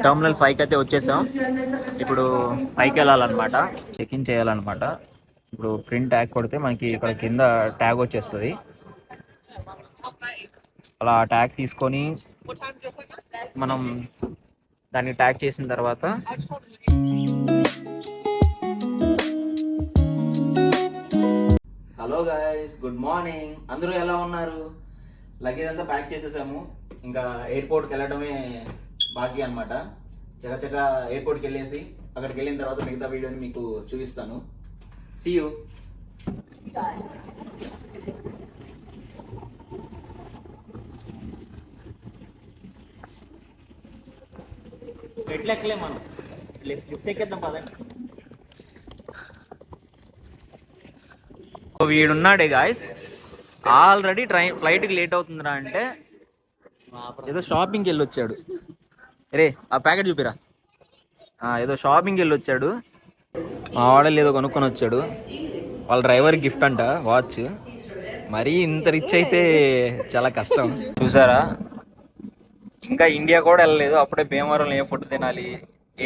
Terminal 5కి అయితే వచ్చేసాం. ఇప్పుడు పైకి వెళ్ళాలన్నమాట, చెక్ ఇన్ చేయాలన్నమాట. ఇప్పుడు ప్రింట్ ట్యాగ్ కొడితే మనకి ఇక్కడ కింద ట్యాగ్ వచ్చేస్తుంది. అలా ట్యాగ్ తీసుకొని మనం దాన్ని ట్యాగ్ చేసిన తర్వాత హలో గైస్, గుడ్ మార్నింగ్. అందరూ ఎలా ఉన్నారు? లగేజ్ అంతా ప్యాక్ చేసేసాము. ఇంకా ఎయిర్పోర్ట్కి వెళ్ళడమే బాకీ అనమాట. చకచక ఎయిర్పోర్ట్కి వెళ్ళేసి అక్కడికి వెళ్ళిన తర్వాత మిగతా వీడియోని మీకు చూపిస్తాను. See you. ఎట్లెక్కలే మనం లిఫ్ట్ ఎక్కేద్దాం పదండి. వీడున్నాడే గాయస్, ఆల్రెడీ ఫ్లైట్కి లేట్ అవుతుందిరా అంటే ఏదో షాపింగ్కి వెళ్ళి వచ్చాడు. రే ఆ ప్యాకెట్ చూపిరా. ఏదో షాపింగ్కి వెళ్ళి వచ్చాడు. మా వాడలు ఏదో కొనుక్కొని వచ్చాడు. వాళ్ళ డ్రైవర్ గిఫ్ట్ అంట వాచ్. మరీ ఇంత రిచ్ అయితే చాలా కష్టం. చూసారా, ఇంకా ఇండియా కూడా వెళ్ళలేదు, అప్పుడే భీమవరంలో ఏ ఫుడ్ తినాలి,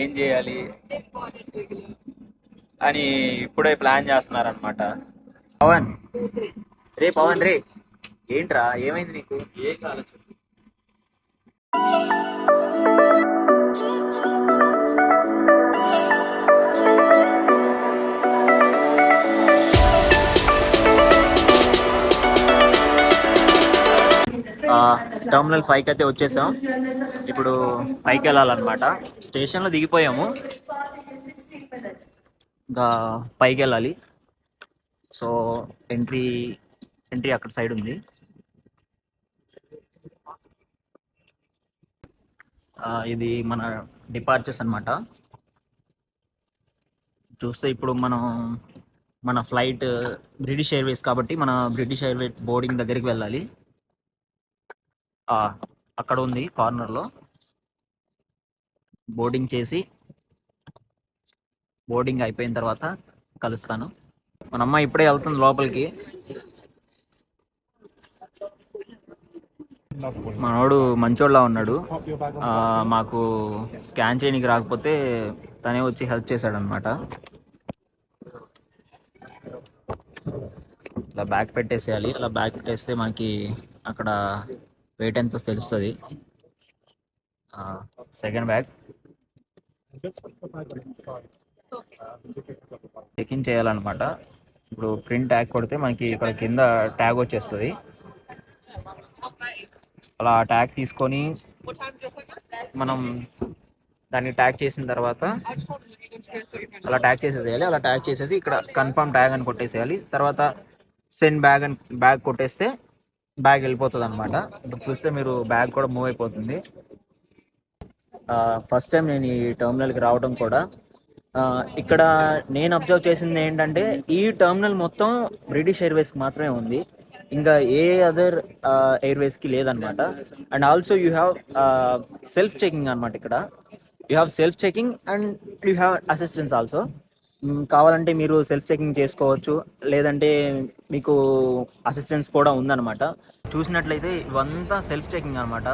ఏం చేయాలి అని ఇప్పుడే ప్లాన్ చేస్తున్నారనమాట. పవన్ పవన్ రే, ఏంట్రా ఏమైంది నీకు? ఏం కాలేదు. టర్మినల్ 5కి అయితే వచ్చేసాం. ఇప్పుడు పైకి వెళ్ళాలన్నమాట. స్టేషన్లో దిగిపోయాము, ఇంకా పైకి వెళ్ళాలి. సో ఎంట్రీ అక్కడ సైడ్ ఉంది. ఇది మన డిపార్చర్స్ అన్నమాట. చూస్తే ఇప్పుడు మన ఫ్లైట్ బ్రిటిష్ ఎయిర్వేస్ కాబట్టి మన బ్రిటిష్ ఎయిర్వేస్ బోర్డింగ్ దగ్గరికి వెళ్ళాలి. అక్కడ ఉంది కార్నర్లో. బోర్డింగ్ అయిపోయిన తర్వాత కలుస్తాను. మన అమ్మ ఇప్పుడే వెళ్తుంది లోపలికి. మనోడు మంచోళ్ళ ఉన్నాడు. మాకు స్కాన్ చేయడానికి రాకపోతే తనే వచ్చి హెల్ప్ చేశాడు అనమాట. ఇలా బ్యాగ్ పెట్టేసేయాలి. అలా బ్యాగ్ పెట్టేస్తే మనకి అక్కడ వెయిట్ ఎంతో తెలుస్తుంది. సెకండ్ బ్యాగ్ చెక్ ఇన్ చేయాలన్నమాట. ఇప్పుడు ప్రింట్ ట్యాగ్ కొడితే మనకి ఇక్కడ కింద ట్యాగ్ వచ్చేస్తుంది. అలా ట్యాగ్ తీసుకొని మనం దాన్ని ట్యాగ్ చేసిన తర్వాత అలా ట్యాగ్ చేసేసేయాలి. అలా ట్యాగ్ చేసేసి ఇక్కడ కన్ఫర్మ్ ట్యాగ్ అని కొట్టేసేయాలి. తర్వాత సెండ్ బ్యాగ్ కొట్టేస్తే బ్యాగ్ వెళ్ళిపోతుంది అనమాట. ఇప్పుడు చూస్తే మీరు బ్యాగ్ కూడా మూవ్ అయిపోతుంది. ఫస్ట్ టైం నేను ఈ టర్మినల్కి రావడం కూడా. ఇక్కడ నేను అబ్జర్వ్ చేసింది ఏంటంటే ఈ టర్మినల్ మొత్తం బ్రిటిష్ ఎయిర్వేస్కి మాత్రమే ఉంది, ఇంకా ఏ అదర్ ఎయిర్వేస్కి లేదనమాట. And also you have self checking అనమాట. ఇక్కడ you have self checking and you have assistance also. కావాలంటే మీరు సెల్ఫ్ చెకింగ్ చేసుకోవచ్చు, లేదంటే మీకు అసిస్టెన్స్ కూడా ఉందన్నమాట. చూసినట్లయితే ఇవంతా సెల్ఫ్ చెకింగ్ అనమాట.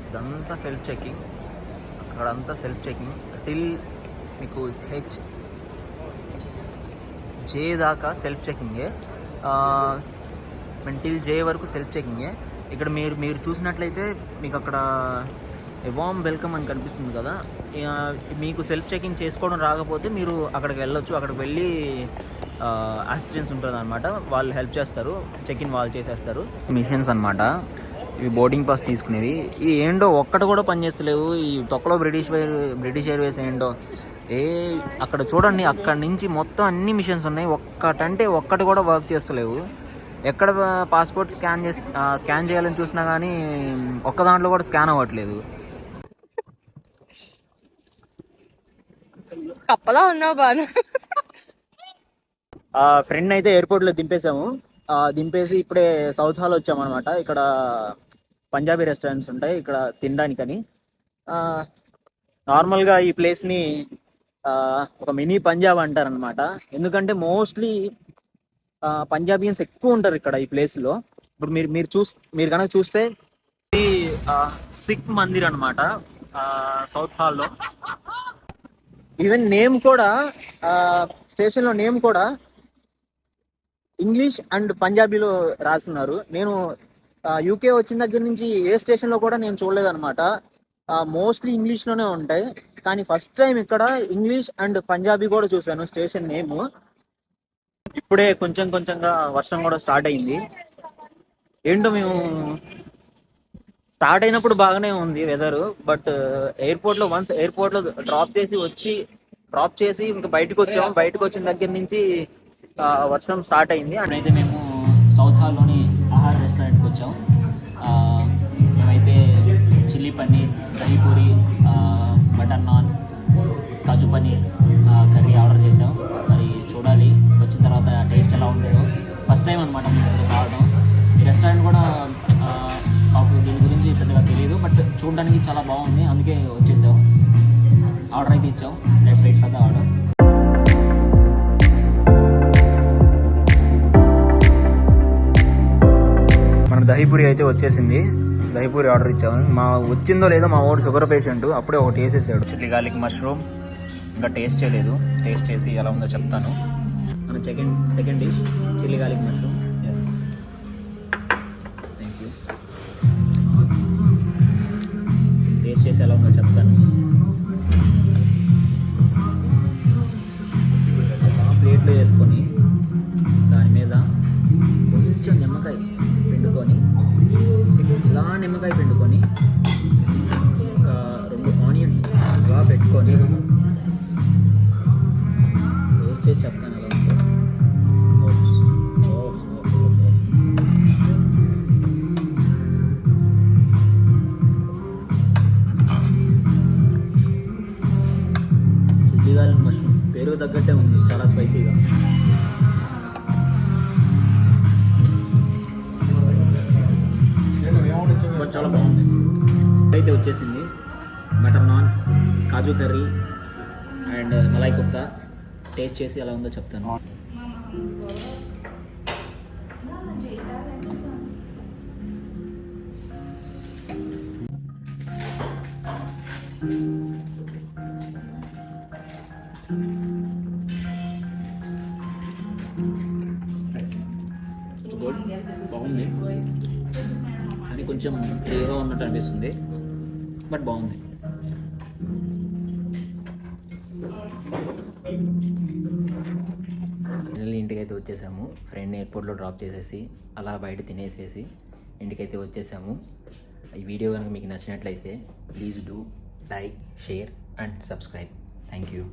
ఇదంతా సెల్ఫ్ చెకింగ్, అక్కడంతా సెల్ఫ్ చెకింగ్ టిల్ మీకు జే దాకా సెల్ఫ్ చెకింగే. టిల్ జే వరకు సెల్ఫ్ చెకింగే. ఇక్కడ మీరు చూసినట్లయితే మీకు అక్కడ వామ్ వెల్కమ్ అని కనిపిస్తుంది కదా. మీకు సెల్ఫ్ చెకింగ్ చేసుకోవడం రాకపోతే మీరు అక్కడికి వెళ్ళొచ్చు. అక్కడికి వెళ్ళి అసిస్టెన్స్ ఉంటుంది అనమాట, వాళ్ళు హెల్ప్ చేస్తారు. చెక్ ఇన్ వాళ్ళు చేసేస్తారు. మిషన్స్ అనమాట ఇవి, బోర్డింగ్ పాస్ తీసుకునేవి. ఈ ఏంటో ఒక్కటి కూడా పనిచేస్తలేవు ఈ తొక్కలో బ్రిటిష్ ఎయిర్వేస్ ఏంటో. అక్కడ చూడండి, అక్కడ నుంచి మొత్తం అన్ని మిషన్స్ ఉన్నాయి, ఒక్కటి కూడా వర్క్ చేస్తలేవు. ఎక్కడ పాస్పోర్ట్ స్కాన్ చేయాలని చూసినా కానీ ఒక్క దాంట్లో కూడా స్కాన్ అవ్వట్లేదు. కప్పలా ఉన్నావు బాను. ఫ్రెండ్ అయితే ఎయిర్పోర్ట్లో దింపేసాము. దింపేసి ఇప్పుడే సౌత్ హాల్ వచ్చామన్నమాట. ఇక్కడ పంజాబీ రెస్టారెంట్స్ ఉంటాయి ఇక్కడ తినడానికని. నార్మల్గా ఈ ప్లేస్ని ఒక మినీ పంజాబ్ అంటారనమాట. ఎందుకంటే మోస్ట్లీ పంజాబియన్స్ ఎక్కువ ఉంటారు ఇక్కడ ఈ ప్లేస్లో. ఇప్పుడు మీరు కనుక చూస్తే ఇది సిక్ మందిర్ అనమాట. సౌత్ హాల్లో. ఈవెన్ నేమ్ కూడా స్టేషన్లో నేమ్ కూడా ఇంగ్లీష్ అండ్ పంజాబీలో రాస్తున్నారు. నేను యూకే వచ్చిన దగ్గర నుంచి ఏ స్టేషన్లో కూడా నేను చూడలేదన్నమాట. మోస్ట్లీ ఇంగ్లీష్లోనే ఉంటాయి, కానీ ఫస్ట్ టైం ఇక్కడ ఇంగ్లీష్ అండ్ పంజాబీ కూడా చూశాను స్టేషన్ నేమ్. ఇప్పుడే కొంచెం కొంచెంగా వర్షం కూడా స్టార్ట్ అయింది. ఏంటో మేము స్టార్ట్ అయినప్పుడు బాగానే ఉంది వెదరు, బట్ ఎయిర్పోర్ట్లో డ్రాప్ చేసి ఇంకా బయటకు వచ్చాము. బయటకు వచ్చిన దగ్గర నుంచి వర్షం స్టార్ట్ అయింది. అయితే మేము సౌత్ హాల్లోని ఆహార రెస్టారెంట్కి వచ్చాము. మేమైతే chilli paneer, dahi puri, butter naan, kaju paneer curry order చేసాం. మరి చూడాలి వచ్చిన తర్వాత టేస్ట్ ఎలా ఉంటుందో. ఫస్ట్ టైం అనమాట మేము ఇక్కడికి రావడం. ఈ రెస్టారెంట్ కూడా మాకు దీని గురించి పెద్దగా తెలియదు, బట్ చూడడానికి చాలా బాగుంది, అందుకే వచ్చేసాం. ఆర్డర్ అయితే ఇచ్చాం. Let's wait for the order. మన దహీపూరి అయితే వచ్చేసింది. దహీపూరి ఆర్డర్ ఇచ్చాము. వచ్చిందో లేదో మా వాడు షుగర్ పేషెంట్, అప్పుడే ఒకటి వేసేసాడు. చిల్లీ గార్లిక్ మష్రూమ్ ఇంకా టేస్ట్ చేయలేదు. టేస్ట్ చేసి ఎలా ఉందో చెప్తాను. మన second dish chilli garlic mushroom. Thank you. Taste చేసి ఎలా ఉందో చెప్తాను. ప్లేట్లో వేసుకొని దాని మీద కొంచెం నిమ్మకాయ పిండుకొని ఒక 2 ఆనియన్స్ ఇలా పెట్టుకొని టేస్ట్ చేసి చెప్తాను ఎలా ఉందో. చిల్లీ గార్లిక్ మష్రూమ్ పేరు తగ్గట్టే ఉంది, చాలా స్పైసీగా. చాలా బాగుంది. అయితే వచ్చేసింది butter naan, kaju curry and malai kofta. Taste చేసి ఎలా ఉందో చెప్తాను. బాగుంది, అది కొంచెం ఫ్రీగా ఉన్నట్టు అనిపిస్తుంది, బట్ బాగుంది. ఇంటికైతే వచ్చేసాము. ఫ్రెండ్ ఎయిర్పోర్ట్లో డ్రాప్ చేసేసి అలా బయట తినేసేసి ఇంటికైతే వచ్చేసాము. ఈ వీడియో కనుక మీకు నచ్చినట్లయితే please do like, share and subscribe. Thank you.